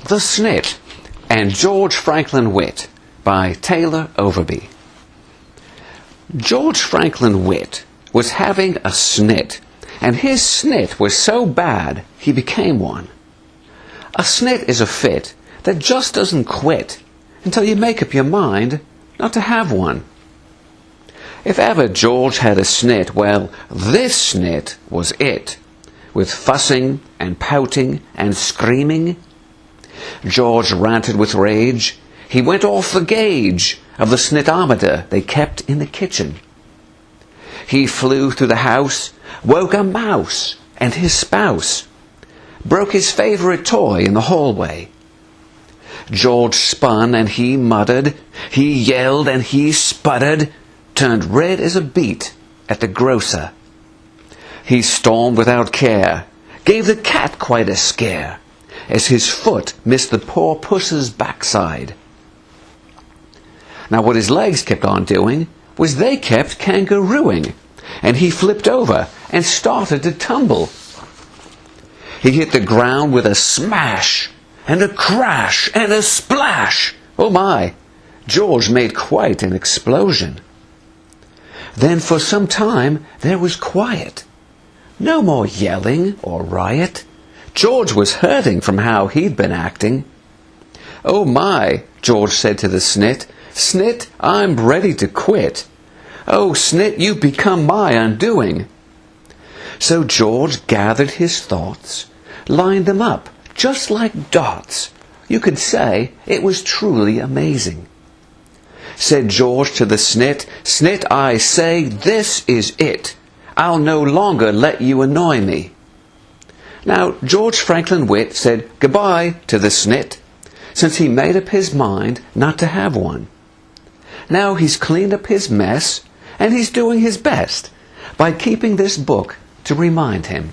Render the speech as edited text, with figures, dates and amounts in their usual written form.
The SNIT and George Franklin Whitt by Taylor Overby. George Franklin Whitt was having a SNIT, and his SNIT was so bad he became one. A SNIT is a fit that just doesn't quit until you make up your mind not to have one. If ever George had a SNIT, well, this SNIT was it, with fussing and pouting and screaming. George ranted with rage. He went off the gauge of the SNITometer they kept in the kitchen. He flew through the house, woke a mouse and his spouse, broke his favorite toy in the hallway. George spun and he muttered, he yelled and he sputtered, turned red as a beet at the grocer. He stormed without care, gave the cat quite a scare, as his foot missed the poor puss's backside. Now what his legs kept on doing was they kept kangarooing, and he flipped over and started to tumble. He hit the ground with a smash, and a crash, and a splash. Oh my! George made quite an explosion. Then for some time there was quiet. No more yelling or riot. George was hurting from how he'd been acting. Oh my, George said to the SNIT, SNIT, I'm ready to quit. Oh, SNIT, you've become my undoing. So George gathered his thoughts, lined them up just like dots. You could say it was truly amazing. Said George to the SNIT, SNIT, I say, this is it. I'll no longer let you annoy me. Now, George Franklin Whitt said goodbye to the SNIT, since he made up his mind not to have one. Now he's cleaned up his mess, and he's doing his best by keeping this book to remind him.